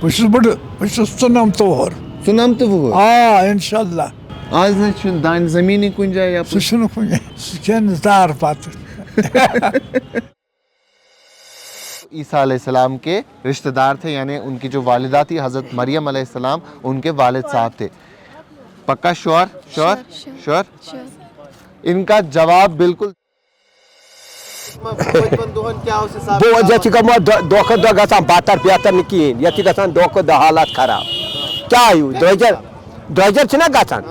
بہٕ چھُس ژٕنَم تور ژُنَمتہٕ وُہُر اِنشاء اللہ آز نہ چھُنہٕ دانہِ زٔمیٖنٕے کُنہِ جایہِ سُہ یَپٲرۍ چھُنہٕ کُنہِ سُہ کھٮ۪ن دار پَتہٕ عیسیٰ علیہ السلام کے رشتہ دار تھے یعنی ان کی جو والدہ تھی حضرت مریم علیہ السلام ان کے والد صاحب تھے پکا شور ان کا جواب بالکل یہ گوٚمُت دۄہ کھۄتہٕ دۄہ گژھان بدتر بہتر نہٕ کِہیٖنۍ ییٚتہِ چھِ گژھان دۄہ کھۄتہٕ دۄہ حالات خراب کیٛاہ ہیوٗ درٛۄجر چھِنہ گژھان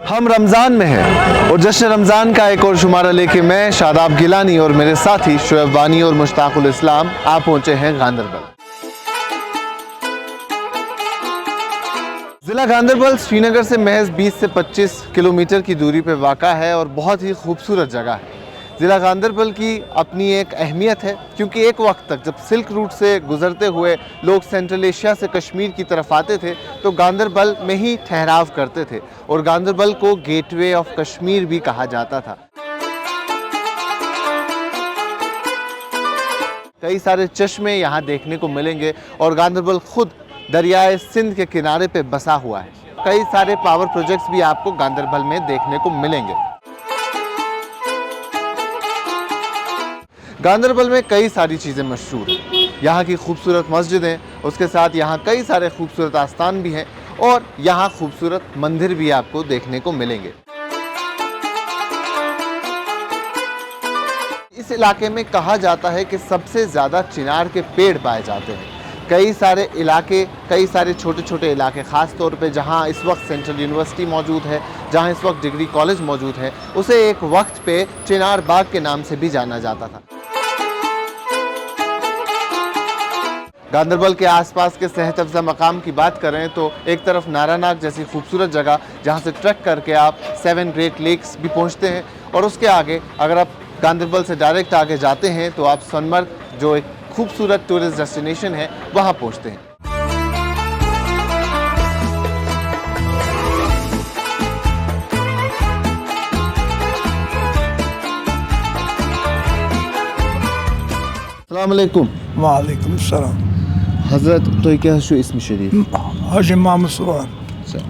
ہم رمضان میں ہیں اور جشن رمضان کا ایک اور شمارہ لے کے میں شاداب گیلانی اور میرے ساتھی شعیب وانی اور مشتاق الاسلام آپ پہنچے ہیں گاندربل۔ ضلع گاندربل سری نگر سے محض 20 سے 25 کلومیٹر کی دوری پہ واقع ہے اور بہت ہی خوبصورت جگہ ہے۔ ضلع گاندربل کی اپنی ایک اہمیت ہے کیونکہ ایک وقت تک جب سلک روٹ سے گزرتے ہوئے لوگ سینٹرل ایشیا سے کشمیر کی طرف آتے تھے تو گاندربل میں ہی ٹھہراو کرتے تھے اور گاندربل کو گیٹ وے آف کشمیر بھی کہا جاتا تھا۔ کئی سارے چشمے یہاں دیکھنے کو ملیں گے اور گاندربل خود دریائے سندھ کے کنارے پہ بسا ہوا ہے۔ کئی سارے پاور پروجیکٹس بھی آپ کو گاندربل میں دیکھنے کو ملیں گے۔ گاندربل میں کئی ساری چیزیں مشہور ہیں، یہاں کی خوبصورت مسجدیں، اس کے ساتھ یہاں کئی سارے خوبصورت آستان بھی ہیں اور یہاں خوبصورت مندر بھی آپ کو دیکھنے کو ملیں گے۔ اس علاقے میں کہا جاتا ہے کہ سب سے زیادہ چنار کے پیڑ پائے جاتے ہیں۔ کئی سارے علاقے، کئی سارے چھوٹے چھوٹے علاقے، خاص طور پہ جہاں اس وقت سینٹرل یونیورسٹی موجود ہے، جہاں اس وقت ڈگری کالج موجود ہے، اسے ایک وقت پہ چنار باغ کے نام سے بھی جانا جاتا تھا۔ گاندربل کے آس پاس کے صحت افزا مقام کی بات کریں تو ایک طرف نارا ناگ جیسی خوبصورت جگہ جہاں سے ٹریک کر کے آپ 7 گریٹ لیکس بھی پہنچتے ہیں، اور اس کے آگے اگر آپ گاندربل سے ڈائریکٹ آگے جاتے ہیں تو آپ سونمرگ جو ایک خوبصورت ٹورسٹ ڈیسٹینیشن ہے وہاں پہنچتے ہیں۔ السلام علیکم۔ وعلیکم السلام۔ حضرت تو کیا چھو اسم شریف؟ حاجی محمد سبحان۔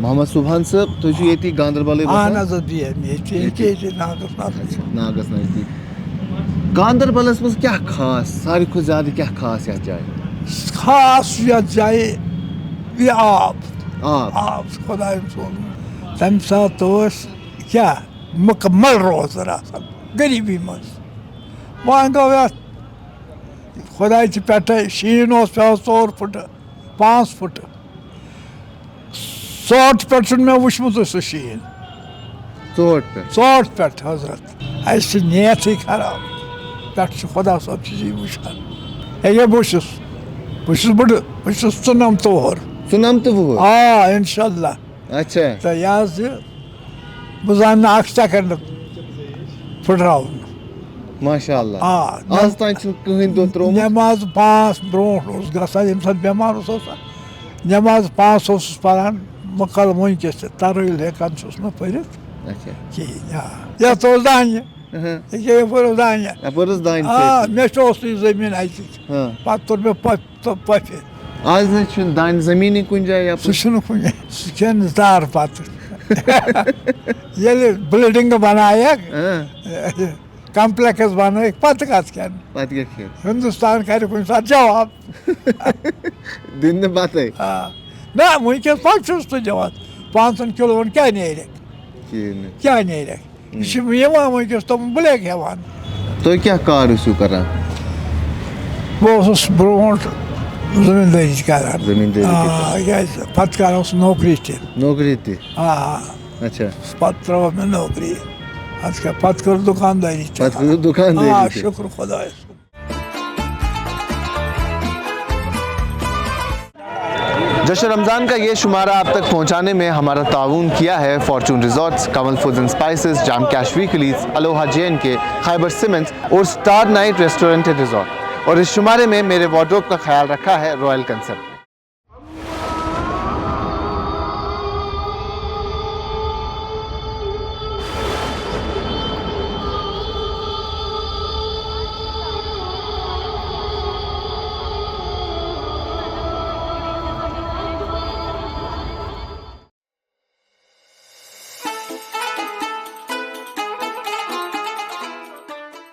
محمد سبحان صاحب تو چھو یتی گاندربل ناگس نزدیک۔ گاندربلس مز کیا خاص، ساروی کھۄتہٕ زیادٕ کیا خاص یتھ جایہِ؟ خاص یتھ جایہِ یہِ آب خۄدایَن سوٗنمُت تَمہِ ساتہٕ ٲسۍ کیٛاہ مُکمل روزدَر آسان غریٖبی منٛز۔ وۄنۍ گوٚو یتھ خۄداے تہِ پٮ۪ٹھَے شیٖن اوس پٮ۪وان 4 فُٹہٕ 5 فُٹہٕ، ژوٚٹ پٮ۪ٹھ چھُنہٕ مےٚ وٕچھمُتٕے سُہ شیٖن۔ ژوٚٹ پٮ۪ٹھ حضرت اَسہِ چھِ نیتھٕے خراب، پٮ۪ٹھٕ چھُ خۄدا صٲب چھُ یی وٕچھان۔ ییٚکیٛاہ بہٕ چھُس 15 وُہُر اِنشاء اللہ۔ تہٕ یہِ حظ یہِ بہٕ زانہٕ نہٕ اکھ سٮ۪کنٛڈ پھٕٹراوُن۔ ماشاء اللہ۔ آز تام چھُنہٕ کٕہٕنۍ دۄہ ترٛوومُت؟ نٮ۪ماز 5 برونٛٹھ اوس گژھان ییٚمہِ ساتہٕ بٮ۪مار اوس آسان، نٮ۪ماز 5 اوسُس پران مُکل وٕنکٮ۪س تہِ ترٲیِل ہٮ۪کان چھُس نہٕ پٔرِتھ کِہیٖنۍ۔ یتھ اوس دانہِ، ییٚکیٛاہ یپٲرۍ اوس دانہِ، مےٚ چھُ اوسُے زٔمیٖن اَتہِ، پتہٕ توٚر مےٚ پۄپھِ۔ آز نہ چھُنہٕ دانہِ زٔمیٖنٕے کُنہِ جایہِ یپٲرۍ؟ سُہ چھُنہٕ کُنہِ سُہ کھٮ۪ن دار پتہٕ ییٚلہِ بِلڈِنٛگہٕ بنایکھ کمپلیکس بنٲیِکھ پتہٕ کتھ کھٮ۪ن، ہندوستان کرِ کُنہِ ساتہٕ جواب دِنہٕ نہٕ پتے۔ نہ وٕنکٮ۪س ما چھُس ژٕ دِوان 5 کِلوُن کیٛاہ نیرٮ۪کھ، کیٛاہ نیرٮ۪کھ، یہِ چھِ یِوان وٕنکٮ۪س تِم بٕلیک ہٮ۪وان۔ تُہۍ کیٛاہ کار ٲسِو کران؟ بہٕ اوسُس برونٛٹھ زٔمیٖندٲری کران، کیٛازِ پتہٕ کرٕ نوکری تہِ، پتہٕ ترٲو مےٚ نوکری، اَدٕ کیٛاہ پتہٕ کٔر دُکاندٲری تہِ، شُکر خۄدایَس کُن۔ जश्न रमज़ान का ये शुमारा आप तक पहुँचाने में हमारा ताउन किया है fortune resorts, Kamal foods and spices, Jam cash weeklies, aloha J&K, Khyber cements और star night restaurant and resort. और इस शुमारे में मेरे वार्डरोब का ख्याल रखा है रॉयल कंसेप्ट।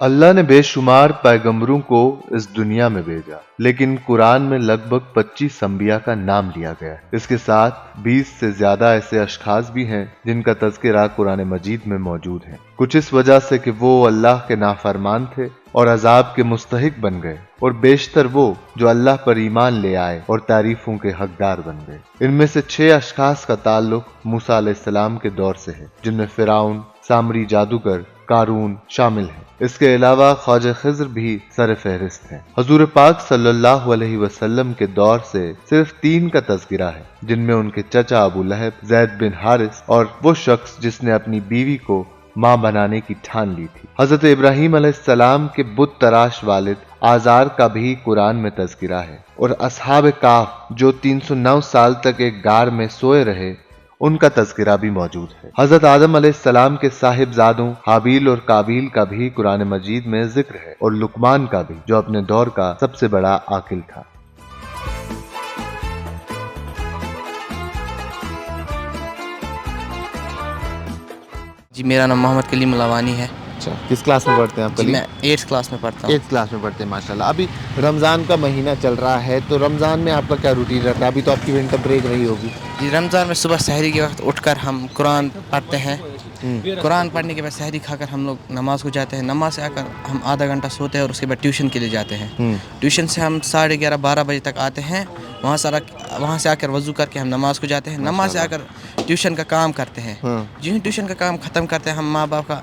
अल्लाह ने बेशुमार पैगंबरों को इस दुनिया में भेजा, लेकिन कुरान में लगभग 25 अंबिया का नाम लिया गया है। इसके साथ 20 से ज्यादा ऐसे अशखास भी हैं जिनका तज़किरा कुरान मजीद में मौजूद है। कुछ इस वजह से कि वो अल्लाह के नाफरमान थे और अजाब के मुस्तहिक बन गए, और बेशतर वो जो अल्लाह पर ईमान ले आए और तारीफों के हकदार बन गए। इनमें से 6 अशखास का ताल्लुक मूसा अलैहिस्सलाम के दौर से है, जिनमें फिरौन, सामरी जादूगर, कारून शामिल है। इसके अलावा ख्वाजा खिज़र भी सर फहरिस्त हैं। हुजूर पाक सल्लल्लाहु अलैहि वसल्लम के दौर से सिर्फ 3 का तज़किरा है, जिनमें उनके चचा अबू लहब, ज़ैद बिन हारिस और वो शख्स जिसने अपनी बीवी को मां बनाने की ठान ली थी। हजरत इब्राहीम अलैहिस्सलाम के बुत तराश वालिद आजार का भी कुरान में तज़किरा है, और असहाब काफ जो 309 साल तक एक गार में सोए रहे, उनका तज़किरा भी मौजूद है। हजरत आदम अलैहिस्सलाम के साहिबजादों हाबील और काबील का भी कुरान मजीद में जिक्र है, और लुकमान का भी, जो अपने दौर का सबसे बड़ा आकिल था। जी, मेरा नाम मोहम्मद कलीम लावानी है। अच्छा, किस क्लास में पढ़ते हैं आप? जी, मैं 8th क्लास में पढ़ता हूँ। 8th क्लास में पढ़ते हैं, माशाल्लाह। अभी रमज़ान का महीना चल रहा है, तो रमज़ान में आपका क्या रूटीन रहता है? अभी तो आपकी विंटर ब्रेक रही होगी। जी, रमज़ान में सुबह सहरी के वक्त उठकर हम कुरान पढ़ते हैं। कुरान पढ़ने के बाद सहरी खाकर हम लोग नमाज को जाते हैं। नमाज से आकर हम आधा घंटा सोते हैं और उसके बाद ट्यूशन के लिए जाते हैं। ट्यूशन से हम 11:30-12 बजे तक आते हैं। वहाँ से आकर वज़ू करके हम नमाज को जाते हैं। नमाज से आकर ट्यूशन का काम करते हैं। जो ही ट्यूशन का काम ख़त्म करते हैं, हम माँ बाप का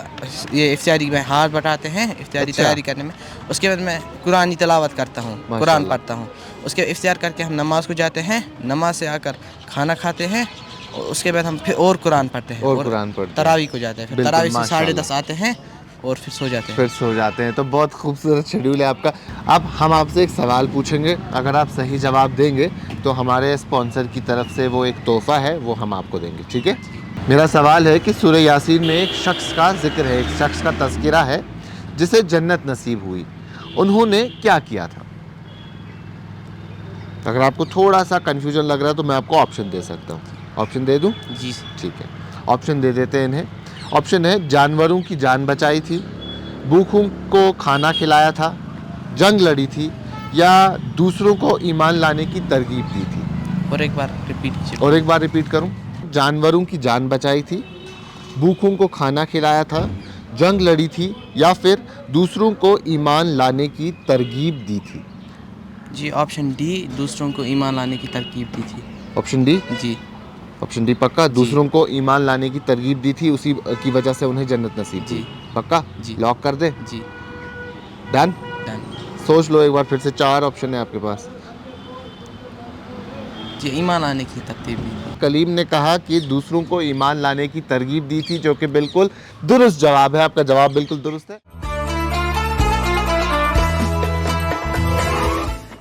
ये इफ्तारी में हाथ बटाते हैं इफ्तारी तैयारी करने में। उसके बाद मैं कुरानी तिलावत करता हूँ, कुरान पढ़ता हूँ। उसके बाद इफ्तार करके हम नमाज को जाते हैं। नमाज से आकर खाना खाते हैं, और उसके बाद हम फिर और कुरान पढ़ते हैं और कुरान पढ़ते हैं। तरावी को जाते हैं, फिर तरावी से 10:30 आते हैं और फिर सो जाते हैं। तो बहुत खूबसूरत शेड्यूल है आपका। अब हम आपसे एक सवाल पूछेंगे, अगर आप सही जवाब देंगे तो हमारे स्पॉन्सर की तरफ से वो एक तोहफा है, वो हम आपको देंगे, ठीक है? मेरा सवाल है कि सूरह यासीन में एक शख्स का जिक्र है, एक शख्स का तज़किरा है जिसे जन्नत नसीब हुई। उन्होंने क्या किया था? अगर आपको थोड़ा सा कन्फ्यूजन लग रहा है तो मैं आपको ऑप्शन दे सकता हूँ। ऑप्शन दे दूँ? जी ठीक है, ऑप्शन दे देते हैं इन्हें। ऑप्शन है, जानवरों की जान बचाई थी, भूखों को खाना खिलाया था, जंग लड़ी थी, या दूसरों को ईमान लाने की तरगीब दी थी। और एक बार रिपीट करूं? जानवरों की जान बचाई थी, भूखों को खाना खिलाया था, जंग लड़ी थी, या फिर दूसरों को ईमान लाने की तरगीब दी थी। जी, ऑप्शन डी, दूसरों को ईमान लाने की तरगीब दी थी। Option D? जी। ऑप्शन डी पक्का? दूसरों को ईमान लाने की तरगीब दी थी, उसी की वजह से उन्हें जन्नत नसीब हुई। पक्का? जी। लॉक कर दे? जी। डन? सोच लो एक बार फिर से, 4 ऑप्शन है आपके पास। जी, ईमान लाने की तरगीब दी। कलीम ने कहा कि दूसरों को ईमान लाने की तरगीब दी थी, जो कि बिल्कुल दुरुस्त जवाब है। आपका जवाब बिल्कुल दुरुस्त है।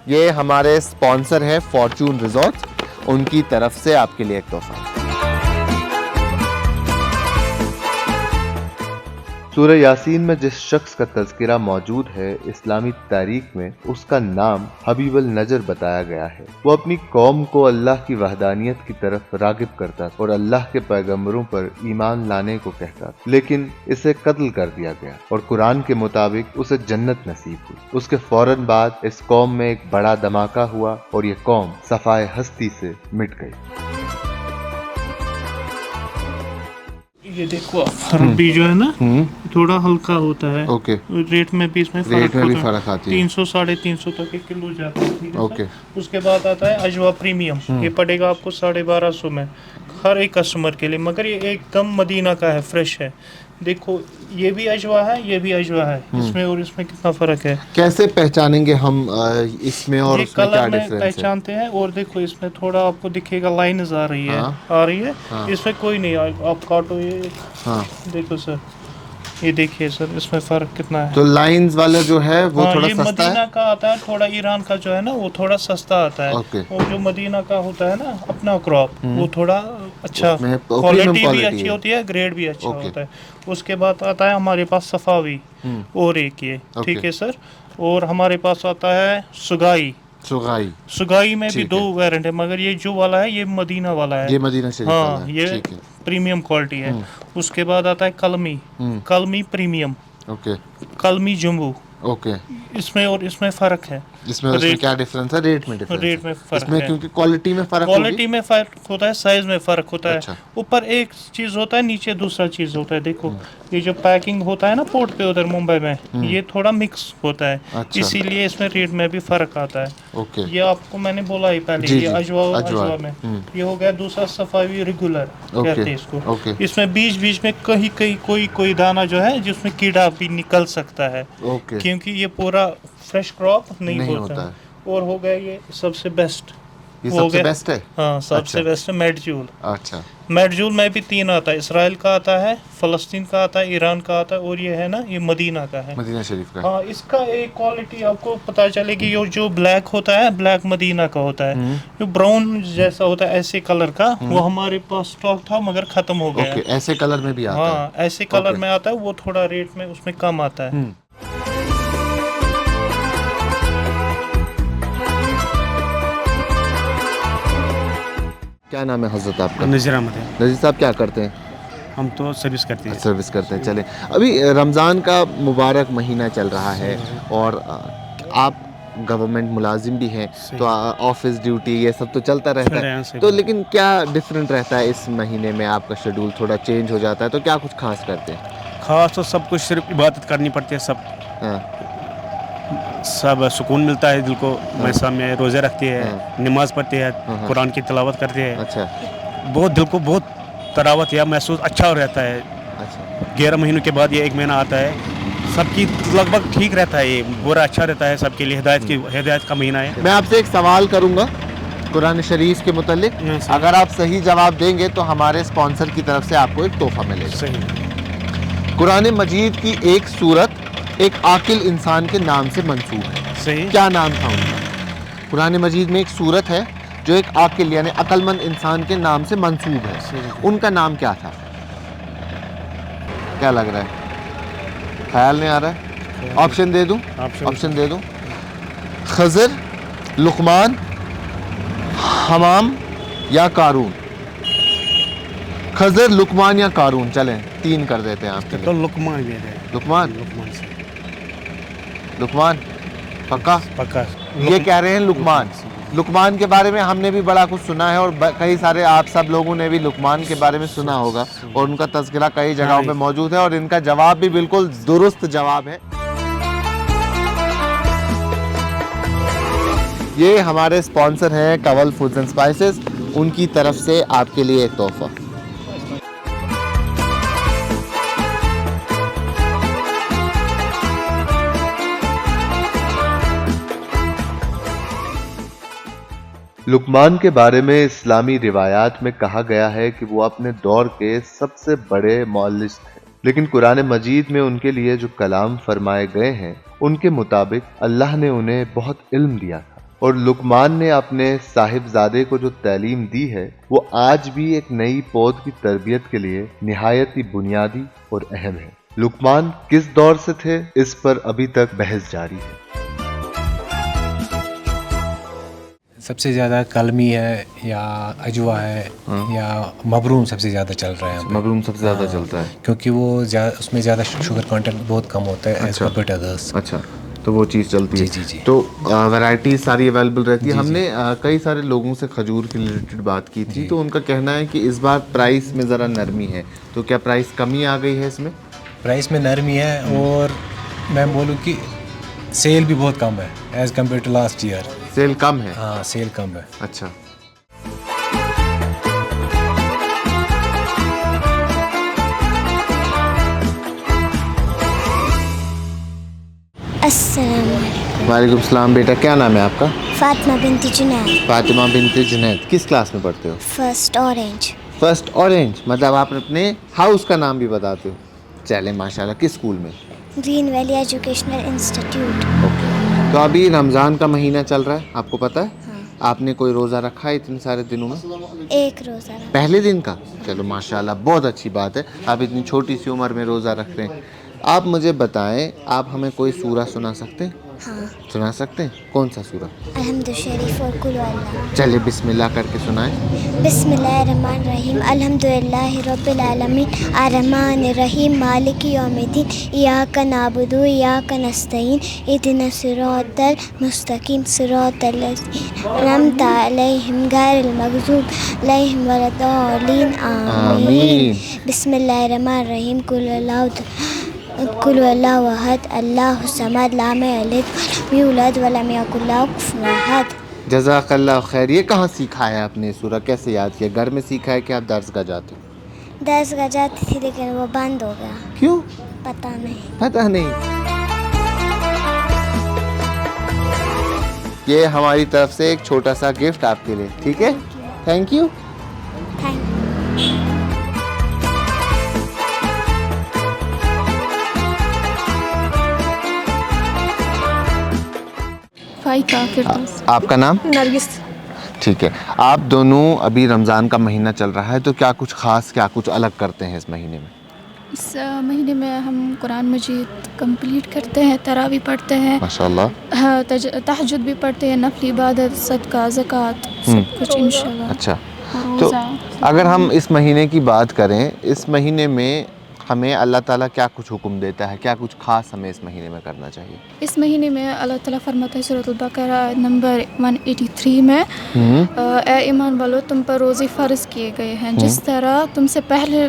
ये हमारे स्पॉन्सर है फॉर्चून रिजॉर्ट्स, उनकी तरफ से आपके लिए एक तोहफा। सूरह यासीन में जिस शख्स का तज़किरा मौजूद है इस्लामी तारीख में, उसका नाम हबीब अल नजर बताया गया है। वो अपनी कौम को अल्लाह की वहदानियत की तरफ रागिब करता और अल्लाह के पैगंबरों पर ईमान लाने को कहता, लेकिन इसे कत्ल कर दिया गया और कुरान के मुताबिक उसे जन्नत नसीब हुई। उसके फौरन बाद इस कौम में एक बड़ा धमाका हुआ और ये कौम सफाए हस्ती से मिट गई। ये देखो, अरबी जो है ना थोड़ा हल्का होता है। ओके। रेट में भी इसमें फर्क आती है। 300-350 तक एक किलो जाता है, ठीक है। ओके। उसके बाद आता है अजवा प्रीमियम, ये पड़ेगा आपको 1250 में हर एक कस्टमर के लिए, मगर ये एकदम मदीना का है, फ्रेश है। देखो ये भी अजवा है, ये भी अजवा है, इसमें और इसमें कितना फर्क है। कैसे पहचानेंगे हम इसमें और ये उसमें क्या कलर में डिफरेंस है? पहचानते हैं, और देखो इसमें थोड़ा आपको दिखेगा लाइन्स आ रही है, हाँ। आ रही है, हाँ। इसमें कोई नहीं आप काटो ये, हाँ, देखो सर, ये देखिए सर इसमें फर्क कितना है। तो लाइंस वाला जो है वो हाँ, थोड़ा ये सस्ता मदीना है। का आता है, थोड़ा ईरान का जो है ना वो थोड़ा सस्ता आता है। ओके। और जो मदीना का होता है ना अपना क्रॉप, वो थोड़ा अच्छा, उसमें premium क्वालिटी भी quality अच्छी है। होती है, ग्रेड भी अच्छा ओके। होता है। उसके बाद आता है हमारे पास सफावी, और एक ये, ओके। ठीक है सर। और हमारे पास आता है सुगाई। सुगाई, सुगाई में भी ठीक दो है। वेरिएंट है, मगर ये जो वाला है ये मदीना वाला है। ये मदीना शरीफ वाला हाँ, है, ये ठीक है। प्रीमियम क्वालिटी है। उसके बाद आता है कलमी, कलमी प्रीमियम, ओके कलमी जम्बू। ओके, इसमें और इसमें फर्क है। इसमें और इसमें रेट- क्या डिफरेंस है? रेट में डिफरेंस रेट में फर्क इसमें है। क्योंकि क्वालिटी में फर्क क्वालिटी में फर्क होता है, साइज में फर्क होता है। अच्छा। ऊपर एक चीज होता है, नीचे दूसरा चीज होता है। देखो ये जो पैकिंग होता है ना पोर्ट पे उधर मुंबई में, ये थोड़ा मिक्स होता है, अच्छा। इसीलिए इसमें रेट में भी फर्क आता है। ओके, ये आपको मैंने बोला ही पहले, जी, ये जी, अजवा और अजवा। अजवा में ये हो गया। दूसरा सफावी रेगुलर ओके, कहते हैं इसको। ओके। इसमें बीच बीच में कहीं कहीं कोई दाना जो है जिसमें कीड़ा भी निकल सकता है, ओके, क्योंकि ये पूरा फ्रेश क्रॉप नहीं नहीं होता होता है। और हो गया ये सबसे बेस्ट, ये हो सबसे गया। बेस्ट है। हाँ, सबसे अच्छा। बेस्ट है मेडजूल। अच्छा, मेडजूल में भी 3 आता है, इसराइल का आता है, फलस्तीन का आता है, ईरान का आता है, और ये है ना ये मदीना का है। मदीना शरीफ का। हाँ, इसका एक क्वालिटी आपको पता चलेगी, ये जो ब्लैक होता है, ब्लैक मदीना का होता है। जो ब्राउन जैसा होता है ऐसे कलर का, वो हमारे पास स्टॉक था मगर खत्म हो गया ओके, है। ऐसे कलर में भी आता है। हाँ, ऐसे कलर ओके। में आता है, वो थोड़ा रेट में उसमें कम आता है। क्या नाम है हजरत आपका? नज़ीर अहमद है। नजीर साहब क्या करते हैं? हम तो सर्विस करते हैं। सर्विस करते हैं। चले, अभी रमज़ान का मुबारक महीना चल रहा है और आप गवर्नमेंट मुलाजिम भी हैं, तो ऑफिस ड्यूटी ये सब तो चलता रहता है, तो लेकिन क्या डिफरेंट रहता है इस महीने में? आपका शेड्यूल थोड़ा चेंज हो जाता है, तो क्या कुछ खास करते हैं? खास तो सब कुछ सिर्फ इबादत करनी पड़ती है, सब हाँ, सब सुकून मिलता है दिल को। मैसा में रोज़े रखती है, नमाज पढ़ती है, कुरान की तिलावत करती है। अच्छा बहुत दिल को बहुत तरावत या महसूस अच्छा रहता है। अच्छा 11 महीनों के बाद ये 1 महीना आता है, सबकी लगभग ठीक रहता है, ये बुरा अच्छा रहता है सबके लिए। हिदायत का महीना है। मैं आपसे एक सवाल करूंगा कुरान शरीफ के मुतालिक, अगर आप सही जवाब देंगे तो हमारे स्पॉन्सर की तरफ से आपको एक तोहफा मिलेगा। सही कुरान मजीद की एक सूरत एक आकिल इंसान के नाम से मंसूब है, सही। क्या नाम था उनका? कुरान मजीद में एक सूरत है जो एक आकिल यानी अक्लमंद इंसान के नाम से मंसूब है, उनका नाम क्या था? क्या लग रहा है? ख्याल नहीं आ रहा है? ऑप्शन दे दूं? ऑप्शन दे दूं? खजर, लुकमान, हमाम या कारून? खजर, लुकमान या कारून? चलें 3 कर देते हैं आपके तो लिए। लुकमान भी है। लुकमान, लुकमान से लुकमान पक्का? पक्का। ये कह रहे हैं लुकमान। लुकमान के बारे में हमने भी बड़ा कुछ सुना है और कई सारे आप सब लोगों ने भी लुकमान के बारे में सुना होगा और उनका तज़किरा कई जगहों पे मौजूद है और इनका जवाब भी बिल्कुल दुरुस्त जवाब है। ये हमारे स्पॉन्सर हैं कंवल फूड्स एंड स्पाइसेस, उनकी तरफ से आपके लिए एक तोहफा। लुकमान के बारे में इस्लामी रिवायात में कहा गया है कि वो अपने दौर के सबसे बड़े मौलिस थे, लेकिन कुरान मजीद में उनके लिए जो कलाम फरमाए गए हैं उनके मुताबिक अल्लाह ने उन्हें बहुत इल्म दिया था और लुकमान ने अपने साहिबजादे को जो तालीम दी है वो आज भी एक नई पौध की तरबियत के लिए निहायत ही बुनियादी और अहम है। लुकमान किस दौर से थे, इस पर अभी तक बहस जारी है। सबसे ज़्यादा कलमी है या अजवा है या मबरूम सबसे ज़्यादा चल रहा है। मबरूम सबसे ज़्यादा चलता है क्योंकि वो उसमें ज़्यादा शुगर कंटेंट बहुत कम होता है एज कम्पेयर टू अदर्स। अच्छा, तो वो चीज़ चलती है। जी, जी। तो वैरायटी सारी अवेलेबल रहती है। हमने कई सारे लोगों से खजूर के रिलेटेड बात की थी, तो उनका कहना है कि इस बार प्राइस में ज़रा नरमी है, तो क्या प्राइस कमी आ गई है इसमें? प्राइस में नरमी है और मैं बोलूँ कि सेल भी बहुत कम है as compared to last year. Sale कम है? हाँ, सेल कम है। अच्छा, अस्सलाम वालेकुम। वालेकुम सलाम। बेटा क्या नाम है आपका? फातिमा बिनती जुनैद, फातिमा बिनते जुनैद। किस क्लास में पढ़ते हो? First orange. फर्स्ट ऑरेंज, मतलब आप अपने हाउस का नाम भी बताते हो। चले माशाल्लाह। किस स्कूल में? Green valley educational institute. Okay. तो अभी रमज़ान का महीना चल रहा है, आपको पता है? हाँ। आपने कोई रोज़ा रखा है इतने सारे दिनों में? एक रोज़ा रखा। पहले दिन का? चलो माशाल्लाह, बहुत अच्छी बात है, आप इतनी छोटी सी उम्र में रोज़ा रख रहे हैं। आप मुझे बताएं, आप हमें कोई सूरा सुना सकते हैं? हाँ। सुना सकते हैं? कौन सा सूरा? अल्हम्दु शरीफ और कुल अल्लाह। चलिए बिस्मिल्लाह करके सुनाएं। बिस्मिल्लाहिर्रहमानिर्रहीम अल्हम्दुलिल्लाहि रब्बिल आलमीन अर्रहमानिर्रहीम मालिकि यौमिद्दीन इय्याका नअबुदु व इय्याका नस्तईन इहदिनस सिरातल मुस्तकीम सिरातल लज़ीना अनअमता अलैहिम गैरिल मग़ज़ूबि अलैहिम वलद्दालिन आमीन। बिस्मिल्लाहिर्रहमानिर्रहीम कुल हुवल्लाहु अहद अल्लाहु समद लम यलिद वलम यूलद वलम यकुल लहू कुफुवन अहद। जज़ाकल्लाह खैर। ये कहाँ सीखा है आपने सूरा, कैसे याद किया? घर में सीखा है कि आप दर्सगाह जाते हो? दर्सगाह जाती थी लेकिन वो बंद हो गया। क्यों? पता नहीं। पता नहीं। ये हमारी तरफ से एक छोटा सा गिफ्ट आपके लिए, ठीक है? Thank you. थैंक आपका नाम? नरगिस। ठीक है। आप दोनों अभी रमज़ान का महीना चल रहा है, तो क्या कुछ ख़ास, क्या कुछ अलग करते हैं इस महीने में? इस महीने में हम कुरान मजीद कंप्लीट करते हैं, तरावी पढ़ते हैं, माशाल्लाह। हाँ, तहज्जुद भी पढ़ते हैं, नफली इबादत, सदका, ज़कात, सब कुछ इंशाल्लाह। अच्छा, तो अगर हम इस महीने की बात करें, इस महीने में हमें अल्लाह ताला क्या कुछ हुक्म देता है, क्या कुछ खास हमें इस महीने में करना चाहिए? इस महीने में अल्लाह ताला फरमाता है सूरह बकरा नंबर 183 में, ए ईमान वालों, तुम पर रोज़े फ़र्ज़ किए गए हैं जिस तरह तुमसे पहले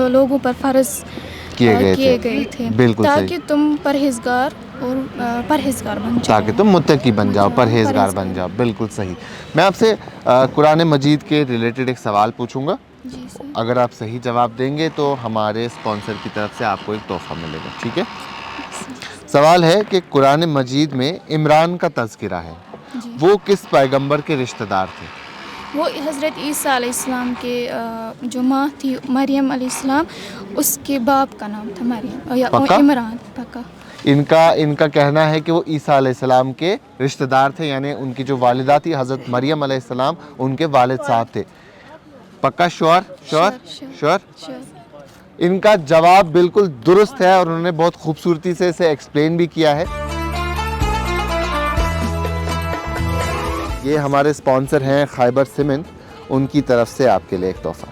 लोगों पर फ़र्ज़ किए गए थे, बिल्कुल ताकि सही। तुम परहेज़गार और परहेज़गार बन जाओ, ताकि तुम मुत्तकी बन जाओ, परहेज़गार बन जाओ। बिल्कुल सही। मैं आपसे कुरान मजीद के रिलेटेड एक सवाल पूछूंगा। जी सर। अगर आप सही जवाब देंगे तो हमारे स्पॉन्सर की तरफ से आपको एक तोहफा मिलेगा, ठीक है? सवाल है कि कुरान मजीद में इमरान का तज़किरा है, वो किस पैगंबर के रिश्तेदार थे? वो हज़रत ईसा अलैहिस्सलाम के जो माँ थी मरियम अलैहिस्सलाम, उसके बाप का नाम था मरियम या इमरान। पक्का। इनका कहना है कि वो ईसा अलैहिस्सलाम के रिश्तेदार थे, यानी उनकी जो वालिदा थी हज़रत मरियम अलैहिस्सलाम, उनके वालिद साहब थे। पक्का? श्योर? इनका जवाब बिल्कुल दुरुस्त है और उन्होंने बहुत खूबसूरती से इसे एक्सप्लेन भी किया है। ये हमारे स्पॉन्सर हैं खैबर सीमेंट, उनकी तरफ से आपके लिए एक तोहफा।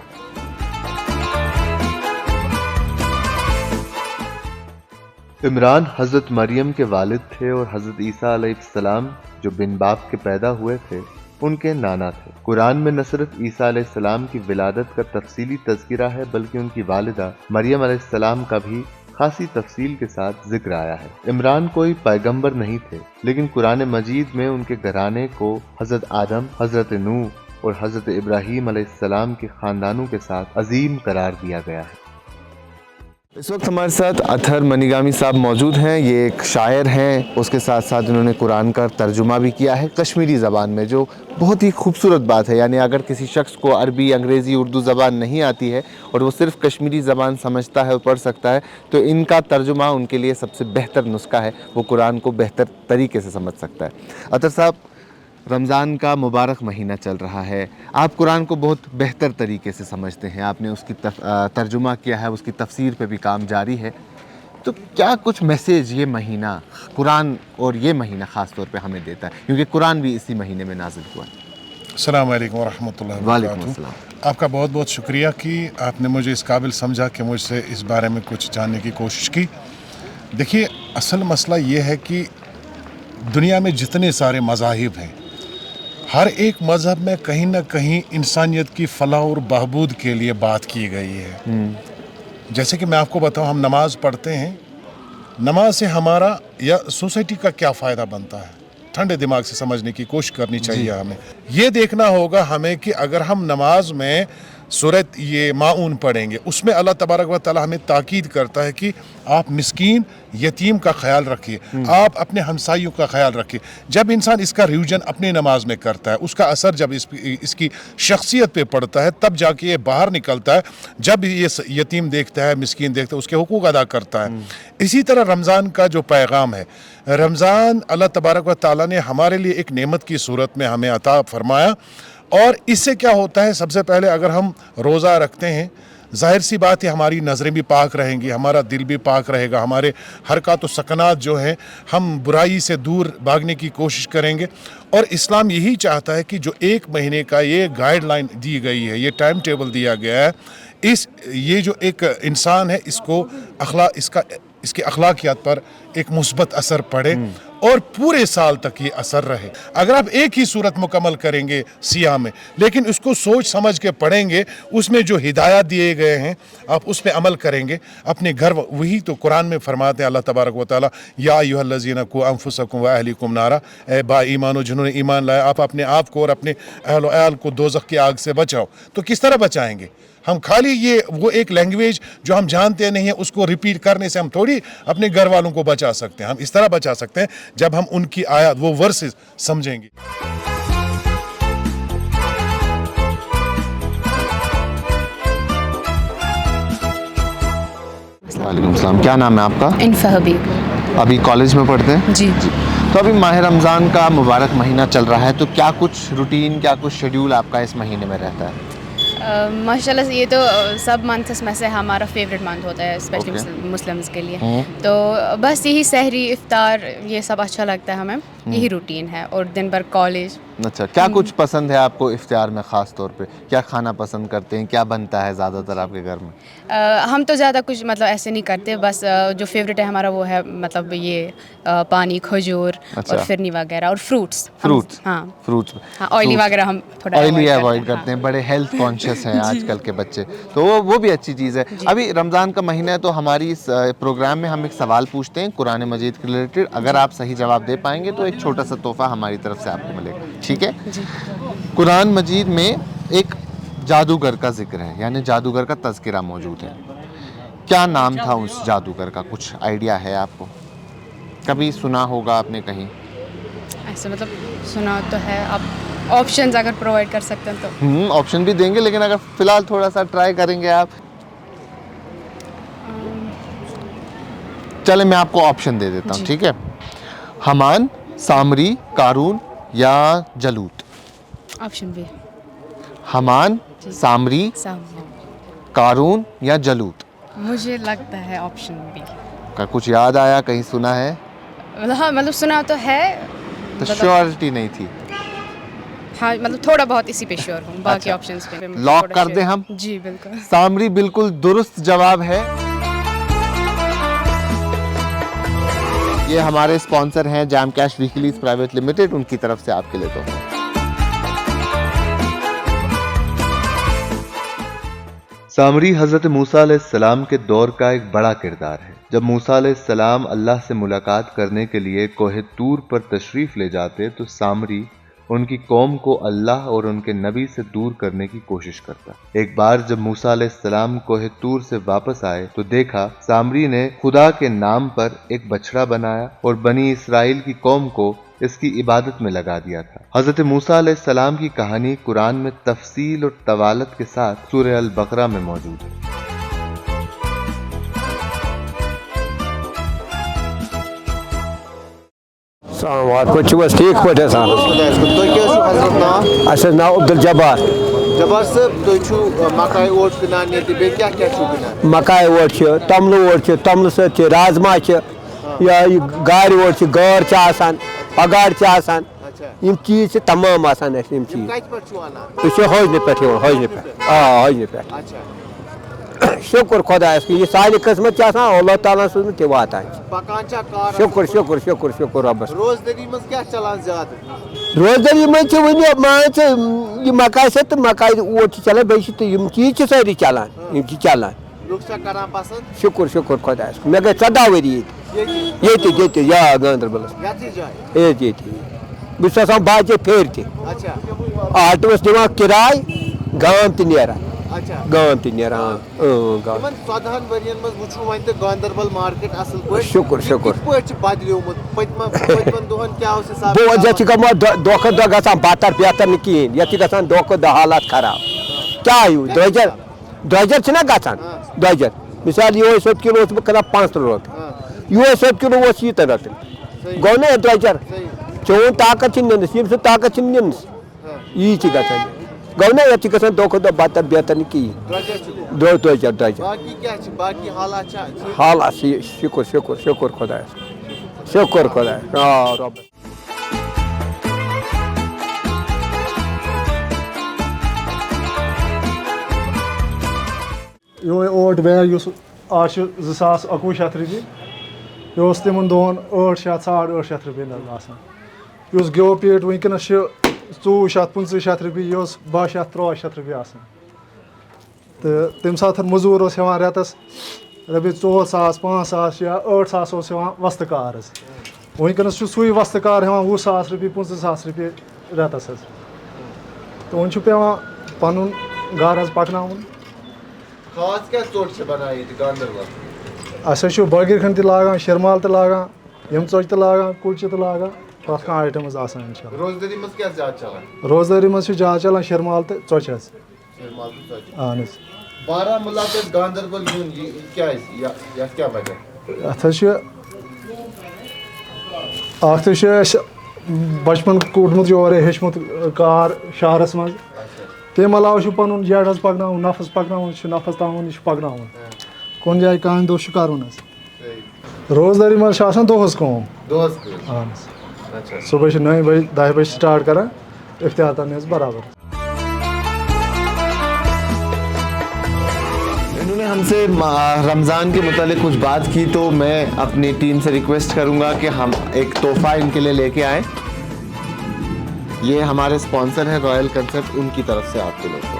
इमरान हज़रत मरियम के वालिद थे और हज़रत ईसा अलैहिस्सलाम जो बिन बाप के पैदा हुए थे उनके नाना थे। कुरान में न सिर्फ ईसा अलैहिस्सलाम की विलादत का तफसीली तज़किरा है बल्कि उनकी वालिदा मरियम अलैहिस्सलाम का भी खासी तफसील के साथ जिक्र आया है। इमरान कोई पैगंबर नहीं थे, लेकिन कुरान मजीद में उनके घराने को हज़रत आदम, हज़रत नूह और हज़रत इब्राहीम अलैहिस्सलाम के ख़ानदानों के साथ अजीम करार दिया गया है। इस वक्त हमारे साथ अतहर मनीगामी साहब मौजूद हैं। ये एक शायर हैं, उसके साथ साथ उन्होंने कुरान का तर्जुमा भी किया है कश्मीरी ज़बान में, जो बहुत ही खूबसूरत बात है। यानी अगर किसी शख्स को अरबी, अंग्रेज़ी, उर्दू ज़बान नहीं आती है और वो सिर्फ़ कश्मीरी ज़बान समझता है और पढ़ सकता है, तो इनका तर्जुमा उनके लिए सबसे बेहतर नुस्खा है, वो कुरान को बेहतर तरीके से समझ सकता है। अतहर साहब, रमज़ान का मुबारक महीना चल रहा है, आप कुरान को बहुत बेहतर तरीके से समझते हैं, आपने उसकी तर्जुमा किया है, उसकी तफसीर पे भी काम जारी है, तो क्या कुछ मैसेज ये महीना कुरान और ये महीना ख़ास तौर पे हमें देता है, क्योंकि कुरान भी इसी महीने में नाज़िल हुआ है? अस्सलाम वालेकुम वरहमतुल्लाहि वबरकातुहू। आपका बहुत बहुत शुक्रिया कि आपने मुझे इस काबिल समझा कि मुझसे इस बारे में कुछ जानने की कोशिश की। देखिए, असल मसला ये है कि दुनिया में जितने सारे मज़ाहिब हैं, हर एक मज़हब में कहीं ना कहीं इंसानियत की फलाह और बहबूद के लिए बात की गई है। जैसे कि मैं आपको बताऊं, हम नमाज पढ़ते हैं, नमाज से हमारा या सोसाइटी का क्या फ़ायदा बनता है, ठंडे दिमाग से समझने की कोशिश करनी चाहिए। हमें ये देखना होगा हमें कि अगर हम नमाज में सूरत ये माऊन पढ़ेंगे, उसमें अल्लाह तबारक व तआला हमें ताकीद करता है कि आप मिस्कीन यतीम का ख्याल रखिए, आप अपने हमसाइयों का ख्याल रखिए। जब इंसान इसका रिवीजन अपनी नमाज में करता है, उसका असर जब इसकी शख्सियत पे पड़ता है, तब जाके ये बाहर निकलता है। जब ये यतीम देखता है, मिस्कीन देखता है, उसके हुकूक अदा करता है। इसी तरह रमज़ान का जो पैगाम है, रमज़ान अल्लाह तबारक व तआला ने हमारे लिए एक नेमत की सूरत में हमें अता फरमाया। और इससे क्या होता है, सबसे पहले अगर हम रोज़ा रखते हैं, ज़ाहिर सी बात है हमारी नज़रें भी पाक रहेंगी, हमारा दिल भी पाक रहेगा, हमारे हरकत व सकनात जो हैं हम बुराई से दूर भागने की कोशिश करेंगे। और इस्लाम यही चाहता है कि जो एक महीने का ये गाइडलाइन दी गई है, ये टाइम टेबल दिया गया है, ये जो एक इंसान है इसको इसकी अखलाकियात पर एक मुस्बत असर पड़े और पूरे साल तक ये असर रहे। अगर आप एक ही सूरत मुकम्मल करेंगे सियाम में, लेकिन उसको सोच समझ के पढ़ेंगे, उसमें जो हिदायत दिए गए हैं आप उस पर अमल करेंगे, अपने घर, वही तो कुरान में फरमाते हैं अल्लाह तबारक व तआला, या अय्युहल्लज़ीना कू अनफुसकुम व अहलिकुम नारा, ए बा ईमानो जिन्होंने ईमान लाया, आप अपने आप को और अपने अहल व अयाल को दोज़ख की आग से बचाओ। तो किस तरह बचाएंगे? हम खाली ये वो एक लैंग्वेज जो हम जानते नहीं है उसको रिपीट करने से हम थोड़ी अपने घर वालों को बचा सकते हैं। हम इस तरह बचा सकते हैं जब हम उनकी आयत, वो वर्सेस समझेंगे। वालेकुम सलाम, क्या नाम है आपका? इनफा हबीब। अभी कॉलेज में पढ़ते हैं? जी जी। तो अभी माह रमज़ान का मुबारक महीना चल रहा है, तो क्या कुछ रूटीन, क्या कुछ शेड्यूल आपका इस महीने में रहता है? माशाल्लाह से ये तो सब मंथ्स में से हमारा फेवरेट मंथ होता है, स्पेशली मुस्लिम्स के लिए। तो बस यही सहरी, इफ्तार, ये सब अच्छा लगता है हमें, यही रूटीन है। और दिन भर कॉलेज। अच्छा, क्या कुछ पसंद है आपको इफ्तार में? ख़ास तौर पे क्या खाना पसंद करते हैं, क्या बनता है ज़्यादातर आपके घर में? हम तो ज़्यादा कुछ मतलब ऐसे नहीं करते, बस जो फेवरेट है हमारा वो है मतलब ये पानी, खजूर और फिरनी वगैरह और फ्रूट्स। हाँ, फ्रूट्स। हाँ, ऑयली वगैरह हम थोड़ा ऑयली अवॉइड करते हैं, बड़े हेल्थ कॉन्शियस हैं आजकल के बच्चे, तो वो भी अच्छी चीज़ है। अभी रमज़ान का महीना है, तो हमारी इस प्रोग्राम में हम एक सवाल पूछते हैं कुरान मजीद के रिलेटेड। अगर आप सही जवाब दे पाएंगे तो एक छोटा सा तोहफा हमारी तरफ से आपको मिलेगा, ठीक है? कुरान मजीद में एक जादूगर का जिक्र है, यानी जादूगर का तज़किरा मौजूद है। क्या नाम था उस जादूगर का? कुछ आइडिया है आपको? कभी सुना होगा आपने कहीं? ऐसे मतलब सुना तो है, आप ऑप्शंस अगर प्रोवाइड कर सकते हैं तो। ऑप्शन भी देंगे, लेकिन अगर फिलहाल थोड़ा सा ट्राई करेंगे आप। चले मैं आपको ऑप्शन दे देता हूँ, ठीक है? हमान, सामरी, कारून या जलूत? Option B. हमान, सामरी, कारून या जलूत? मुझे लगता है ऑप्शन बी। का कुछ याद आया, कहीं सुना है? हाँ, मतलब सुना तो है, तो श्योरिटी नहीं थी। हाँ, मतलब थोड़ा बहुत इसी पे श्योर हूँ, बाकी ऑप्शंस पे लॉक कर दें हम? जी बिल्कुल। सामरी बिल्कुल दुरुस्त जवाब है। ये हमारे स्पॉन्सर हैं jam cash weeklies private limited, उनकी तरफ से आपके लिए तो। सामरी हज़रत मूसा अलैहिस्सलाम के दौर का एक बड़ा किरदार है। जब मूसा अलैहिस्सलाम अल्लाह से मुलाकात करने के लिए कोहे तूर पर तशरीफ़ ले जाते तो सामरी उनकी कौम को अल्लाह और उनके नबी से दूर करने की कोशिश करता। एक बार जब मूसा अलैहिस्सलाम कोहे तूर से वापस आए तो देखा सामरी ने खुदा के नाम पर एक बछड़ा बनाया और बनी इसराइल की कौम को इसकी इबादत में लगा दिया था। हज़रत मूसा अलैहिस्सलाम की कहानी कुरान में तफसील और तवालत के साथ सूरह अल बकरा में मौजूद है। ठीक पे नाव अब्दुल जब्बार। जब्बार साहब, तो मकाई ओट कनान क्या मकाई ओट, तमल सत राजमा या गार ओट, गार पगार यम चीज तमाम यम चीज हजन पे हजन पे। शुक्र खुदायस कि सारी किस्मत अल्लाह ताला सूझ ते वातान। शुक्र शुक्र शुक्र शुक्र रब्बस। रोजदरी में क्या चलान ज्यादा? रोजदरी में मान ये मकाई से मकाई ओट चलान, बे यम चीज सारी चलान चलान। शुक्र शुक्र खुदायस। मे गई 14 वरी ये या गांधरबल ये बस बाजे फेर ते आटोस दिवान किराय गांव ते नेरान گان تہِ نیران گان یِمن 14 ؤرین منٛز وٕچھو وۄنۍ تہِ گاندربل مارکیٹ اصل پٲٹھۍ شُکُر شُکُر کِتھ پٲٹھۍ چھُ بدلیومُت پٔتمن دۄہن کیٛاہ اوس حساب بہٕ ییٚتہِ چھِ گوٚمُت دۄہ کھۄتہٕ دۄہ گژھان بدتر بہتر نہٕ کِہیٖنۍ ییٚتہِ چھِ گژھان دۄہ کھۄتہٕ دۄہ حالات خراب کیٛاہ ہیوٗ درٛۄجر چھِنہ گژھان درٛۄجر مِثال یِہوٚے سوٚت کِلوٗ اوسُس بہٕ کٕنان 15 رۄپیہِ یِہوٚے سوٚت کِلوٗ اوس ییٖتاہ رۄپیہِ گوٚو نا یہِ درٛۄجر چون طاقت چھِ نِنَس ییٚمہِ سُنٛد طاقت چھِ نِنَس یی چھِ گژھان گوٚو نا ییٚتہِ چھِ گژھان دۄہ کھۄتہٕ دۄہ بدتر بہتر نہٕ کِہیٖنۍ درٛۄجر حالات شُکُر شُکُر شُکُر خۄدایَس شُکُر خۄدایَس آ رۄبَس یِہوٚے اوٹ بیگ یُس آز چھُ 2100 رۄپیہِ یہِ اوس تِمن دۄہن 800 850 رۄپیہِ آسان یُس گیو پیٖٹ وٕنکیٚنس چھِ 2400 2500 رۄپیہِ یہِ اوس 1200 1300 رۄپیہِ آسان تہٕ تَمہِ ساتہٕ موٚزوٗر اوس ہٮ۪وان رٮ۪تس رۄپیہِ 4000 5000 یا 8000 اوس ہٮ۪وان وستہٕ کار حظ وٕنکیٚنس چھُ سُے وستہٕ کار ہٮ۪وان 20000 رۄپیہِ 25000 رۄپیہِ رٮ۪تس حظ تہٕ وۄنۍ چھُ پٮ۪وان پنُن گرٕ حظ پکناوُن خاص کیٛاہ ژوٚٹ چھِ بنان ییٚتہِ گاندربل اَسہِ حظ چھُ بٲگِر کھنٛڈ تہِ لاگان شِرمال تہِ لاگان یِم ژۄچہِ تہِ لاگان کُلچہِ تہِ لاگان پرٛٮ۪تھ کانٛہہ آیٹم حظ آسان اِنشاء اللہ روزدٲری منٛز کیٛاہ زیادٕ چلان روزدٲری منٛز چھُ زیادٕ چلان شِرمال تہٕ ژۄچہِ حظ اہن حظ بارہمولہ پٮ۪ٹھ گاندربل یُن یہِ کیٛازِ یتھ کیٛاہ وجہ اَتھ حظ چھُ اکھ تہِ چھُ اَسہِ بچپن کوٚڑمُت یورے ہیٚچھمُت کار شہرس منٛز تَمہِ علاوٕ چھُ پنُن جیڈ حظ پکناوُن نفس پکناوُن چھُ نفس تھاوُن یہِ چھُ پکناوُن کُنہِ جایہِ کامہِ دۄہ چھُ کرُن حظ روزدٲری منٛز چھِ آسان دۄہس کٲم اہن حظ صبحٲے چھِ 9 بجہِ 10 بجہِ سٹارٹ کران افتیار تام حظ برابر انہوں نے ہم سے رمضان کے متعلق کچھ بات کی تو میں اپنی ٹیم سے ریکویسٹ کروں گا کہ ہم ایک تحفہ ان کے لیے لے کے آئیں یہ ہمارے اسپانسر ہیں رائل کنسرٹ ان کی طرف سے آپ کے لوگ کو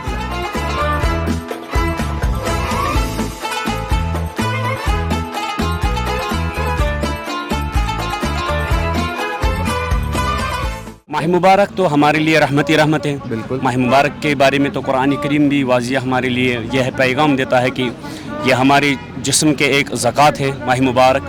ماہ مبارک تو ہمارے لیے رحمت ہی رحمت ہے بالکل ماہ مبارک کے بارے میں تو قرآن کریم بھی واضح ہمارے لیے یہ پیغام دیتا ہے کہ یہ ہمارے جسم کے ایک زکوٰۃ ہے ماہ مبارک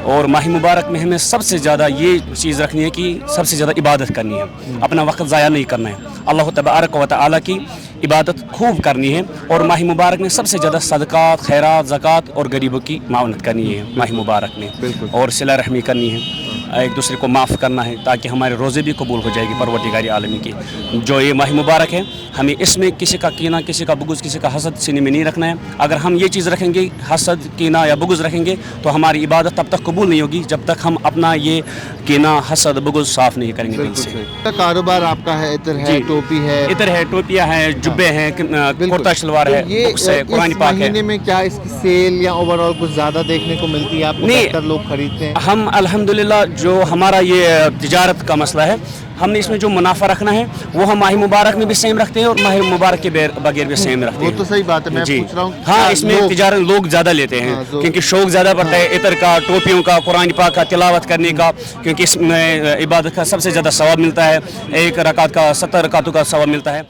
اور ماہ مبارک میں ہمیں سب سے زیادہ یہ چیز رکھنی ہے کہ سب سے زیادہ عبادت کرنی ہے اپنا وقت ضائع نہیں کرنا ہے اللہ تبارک و تعالیٰ کی عبادت خوب کرنی ہے اور ماہ مبارک میں سب سے زیادہ صدقات خیرات زکوٰۃ اور غریبوں کی معاونت کرنی ہے ماہ مبارک میں اور صلہ رحمی کرنی ہے ایک دوسرے کو معاف کرنا ہے تاکہ ہمارے روزے بھی قبول ہو جائے گی پروردگار عالمی کی جو یہ ماہ مبارک ہے ہمیں اس میں کسی کا کینہ کسی کا بغض کسی کا حسد سینے میں نہیں رکھنا ہے اگر ہم یہ چیز رکھیں گے حسد کینہ یا بغض رکھیں گے تو ہماری عبادت تب تک قبول نہیں ہوگی جب تک ہم اپنا یہ کینہ حسد بغض صاف نہیں کریں گے دل سے کاروبار آپ کا ہے عطر ہے ٹوپی ہے عطر ہے ٹوپیاں ہیں جبے ہیں کرتا شلوار ہے بکس ہے قرآن پاک ہے مہینے میں کیا اس کی سیل یا اوور آل کچھ زیادہ دیکھنے کو ملتی ہے آپ کو بہتر لوگ خریدتے ہیں ہم الحمدللہ جو ہمارا یہ تجارت کا مسئلہ ہے ہم نے اس میں جو منافع رکھنا ہے وہ ہم ماہ مبارک میں بھی سیم رکھتے ہیں اور ماہ مبارک کے بغیر بھی سیم رکھتے ہیں وہ تو صحیح بات ہے میں پوچھ رہا ہوں ہاں اس میں تجارت لوگ زیادہ لیتے ہیں کیونکہ شوق زیادہ پڑتا ہے عطر کا ٹوپیوں کا قرآن پاک کا تلاوت کرنے کا کیونکہ اس میں عبادت کا سب سے زیادہ ثواب ملتا ہے ایک رکعت کا 70 رکعتوں کا ثواب ملتا ہے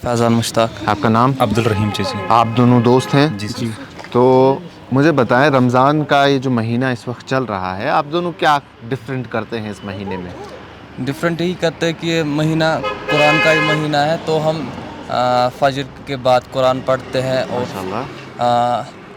فیضان مشتاق آپ کا نام عبد الرحیم چیزی آپ دونوں دوست ہیں جی تو مجھے بتائیں رمضان کا یہ جو مہینہ اس وقت چل رہا ہے آپ دونوں کیا ڈفرینٹ کرتے ہیں اس مہینے میں ڈفرینٹ یہی کرتے ہیں کہ یہ مہینہ قرآن کا ہی مہینہ ہے تو ہم فجر کے بعد قرآن پڑھتے ہیں اور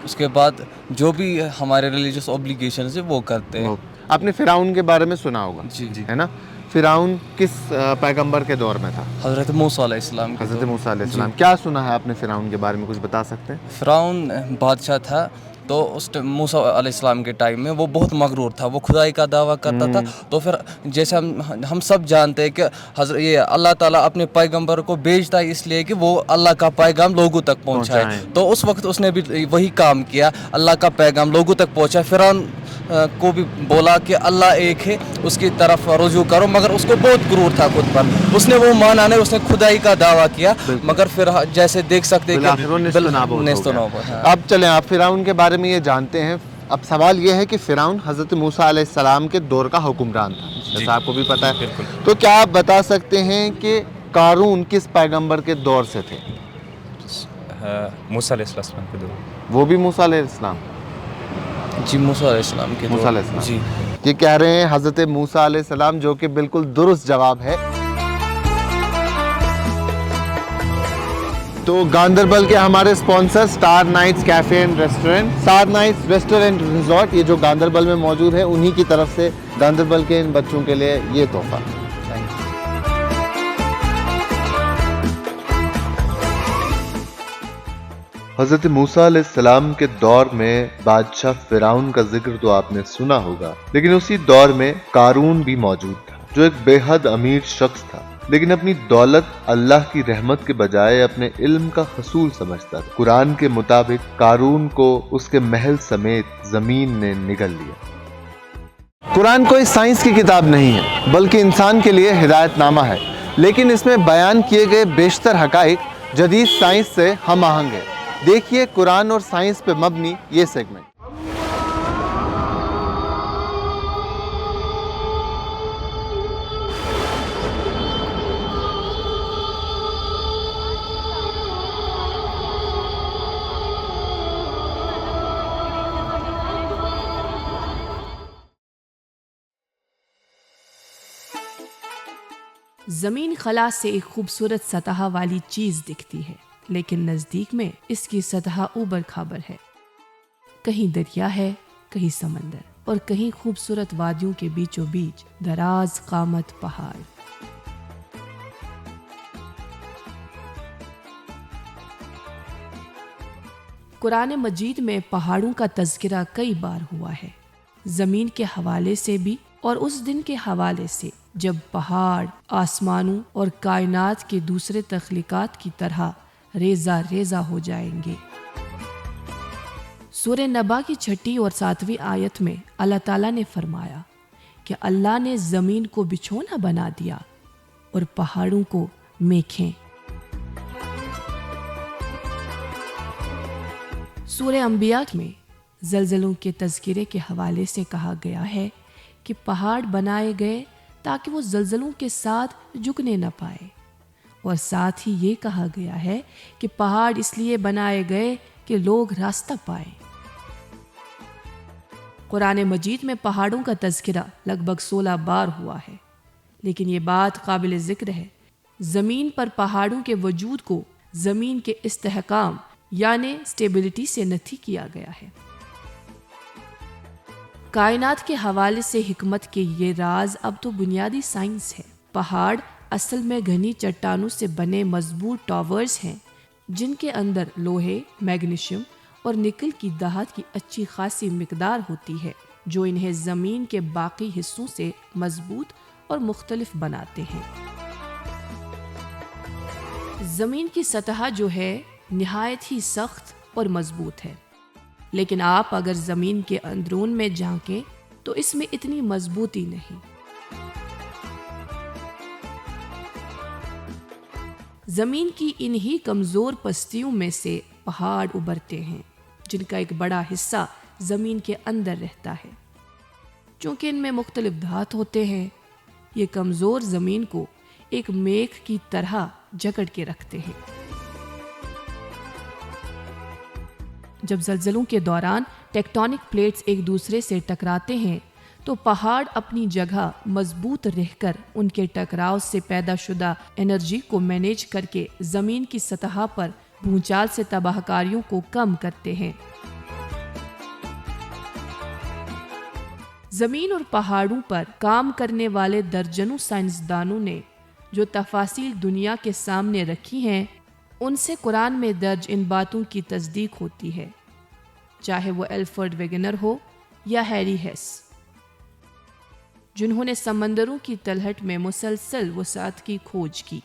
اس کے بعد جو بھی ہمارے ریلیجیس اوبلیگیشنز ہیں وہ کرتے ہیں آپ نے فرعون کے بارے میں سنا ہوگا جی ہے نا فرعون کس پیغمبر کے دور میں تھا حضرت موسیٰ علیہ السلام حضرت موسیٰ علیہ السلام کیا سنا ہے آپ نے فرعون کے بارے میں کچھ بتا سکتے ہیں فرعون بادشاہ تھا تو اس موسیٰ علیہ السلام کے ٹائم میں وہ بہت مغرور تھا وہ خدائی کا دعویٰ کرتا تھا تو پھر جیسے ہم سب جانتے ہیں کہ یہ اللہ تعالیٰ اپنے پیغمبر کو بھیجتا ہے اس لیے کہ وہ اللہ کا پیغام لوگوں تک پہنچائے تو اس وقت اس نے بھی وہی کام کیا اللہ کا پیغام لوگوں تک پہنچائے فرعون کو بھی بولا کہ اللہ ایک ہے اس کی طرف رجوع کرو مگر اس کو بہت غرور تھا خود پر اس نے وہ مانا نہیں اس نے خدائی کا دعویٰ کیا مگر پھر جیسے دیکھ سکتے کہ اب چلیں آپ فرعون کے بارے میں یہ جانتے ہیں اب سوال یہ ہے کہ فرعون حضرت موسیٰ علیہ السلام کے دور کا حکمران تھا، جیسا آپ کو بھی پتا ہے. تو کیا آپ بتا سکتے ہیں کہ قارون کس پیغمبر کے دور سے تھے؟ موسیٰ علیہ السلام کے دور. وہ بھی موسیٰ علیہ السلام؟ جی موسیٰ علیہ السلام کے موسیٰ علیہ السلام. جی یہ کہہ رہے ہیں حضرت موسیٰ علیہ السلام، جو کہ بالکل درست جواب ہے. تو گاندربل کے ہمارے sponsor star nights cafe and restaurant, star nights restaurant resort, یہ جو گاندربل میں موجود ہے، انہی کی طرف سے گاندربل کے ان بچوں کے لیے یہ تحفہ. حضرت موسیٰ علیہ السلام کے دور میں بادشاہ فرعون کا ذکر تو آپ نے سنا ہوگا، لیکن اسی دور میں قارون بھی موجود تھا، جو ایک بے حد امیر شخص تھا، لیکن اپنی دولت اللہ کی رحمت کے بجائے اپنے علم کا حصول سمجھتا تھا. قرآن کے مطابق قارون کو اس کے محل سمیت زمین نے نگل لیا. قرآن کوئی سائنس کی کتاب نہیں ہے، بلکہ انسان کے لیے ہدایت نامہ ہے، لیکن اس میں بیان کیے گئے بیشتر حقائق جدید سائنس سے ہم آہنگ ہیں. دیکھیے قرآن اور سائنس پہ مبنی یہ سیگمنٹ. زمین خلا سے ایک خوبصورت سطح والی چیز دکھتی ہے، لیکن نزدیک میں اس کی سطح اوبر کھابر ہے. کہیں دریا ہے، کہیں سمندر، اور کہیں خوبصورت وادیوں کے بیچوں بیچ دراز قامت پہاڑ. قرآن مجید میں پہاڑوں کا تذکرہ کئی بار ہوا ہے، زمین کے حوالے سے بھی اور اس دن کے حوالے سے جب پہاڑ آسمانوں اور کائنات کے دوسرے تخلیقات کی طرح ریزہ ریزہ ہو جائیں گے. سورہ نبا کی 6 اور 7 آیت میں اللہ تعالیٰ نے فرمایا کہ اللہ نے زمین کو بچھونا بنا دیا اور پہاڑوں کو میخیں. سورہ انبیاء میں زلزلوں کے تذکرے کے حوالے سے کہا گیا ہے کہ پہاڑ بنائے گئے تاکہ وہ زلزلوں کے ساتھ جھکنے نہ پائے، اور ساتھ ہی یہ کہا گیا ہے کہ پہاڑ اس لیے بنائے گئے کہ لوگ راستہ پائیں. قرآن مجید میں پہاڑوں کا تذکرہ لگ بھگ 16 بار ہوا ہے، لیکن یہ بات قابل ذکر ہے، زمین پر پہاڑوں کے وجود کو زمین کے استحکام یعنی سٹیبلٹی سے نفی کیا گیا ہے. کائنات کے حوالے سے حکمت کے یہ راز اب تو بنیادی سائنس ہے. پہاڑ اصل میں گھنی چٹانوں سے بنے مضبوط ٹاورز ہیں جن کے اندر لوہے، میگنیشیم اور نکل کی دھات کی اچھی خاصی مقدار ہوتی ہے، جو انہیں زمین کے باقی حصوں سے مضبوط اور مختلف بناتے ہیں. زمین کی سطح جو ہے نہایت ہی سخت اور مضبوط ہے، لیکن آپ اگر زمین کے اندرون میں جھانکیں تو اس میں اتنی مضبوطی نہیں. زمین کی انہی کمزور پستیوں میں سے پہاڑ ابھرتے ہیں جن کا ایک بڑا حصہ زمین کے اندر رہتا ہے. چونکہ ان میں مختلف دھات ہوتے ہیں، یہ کمزور زمین کو ایک میخ کی طرح جکڑ کے رکھتے ہیں. جب زلزلوں کے دوران ٹیکٹونک پلیٹس ایک دوسرے سے ٹکراتے ہیں تو پہاڑ اپنی جگہ مضبوط رہ کر ان کے ٹکراؤ سے پیدا شدہ انرجی کو مینیج کر کے زمین کی سطح پر بھونچال سے تباہ کاریوں کو کم کرتے ہیں. زمین اور پہاڑوں پر کام کرنے والے درجنوں سائنسدانوں نے جو تفاصیل دنیا کے سامنے رکھی ہیں، ان سے قرآن میں درج ان باتوں کی تصدیق ہوتی ہے، چاہے وہ الفرڈ ویگنر ہو یا ہیری ہیس، جنہوں نے سمندروں کی تلہٹ میں مسلسل وسعت کی کھوج کی.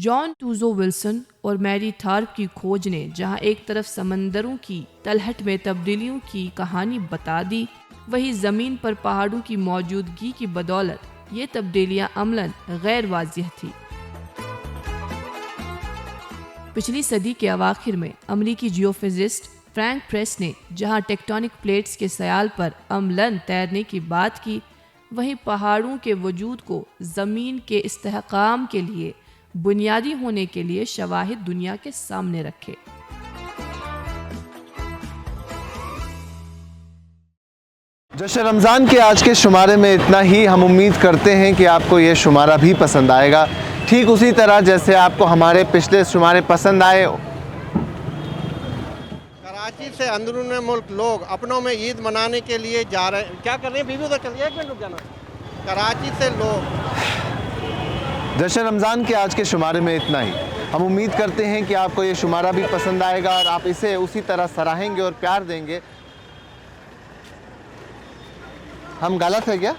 جان ٹوزو ولسن اور میری تھارپ کی کھوج نے جہاں ایک طرف سمندروں کی تلہٹ میں تبدیلیوں کی کہانی بتا دی، وہی زمین پر پہاڑوں کی موجودگی کی بدولت یہ تبدیلیاں عملاً غیر واضح تھی. पिछली सदी के अवाखिर में अमरीकी जियोफिजिस्ट फ्रैंक प्रेस ने जहां टेक्टोनिक प्लेट्स के सयाल पर अम्लन तैरने की बात की, वहीं पहाड़ों के वजूद को ज़मीन के इस्तेहकाम के लिए बुनियादी होने के लिए शवाहिद दुनिया के सामने रखे। जश्न रमज़ान के आज के शुमारे में इतना ही। हम उम्मीद करते हैं कि आपको ये शुमारा भी पसंद आएगा, ठीक उसी तरह जैसे आपको हमारे पिछले शुमारे पसंद आए। कराची से अंदरून मुल्क लोग अपनों में ईद मनाने के लिए जा रहे हैं। क्या कर रहे हैं बीबी? उधर चलिए, एक मिनट रुक जाना। कराची से लोग। जश्न रमज़ान के आज के शुमारे में इतना ही। हम उम्मीद करते हैं कि आपको ये शुमारा भी पसंद आएगा और आप इसे उसी तरह सराहेंगे और प्यार देंगे। हम गलत है क्या?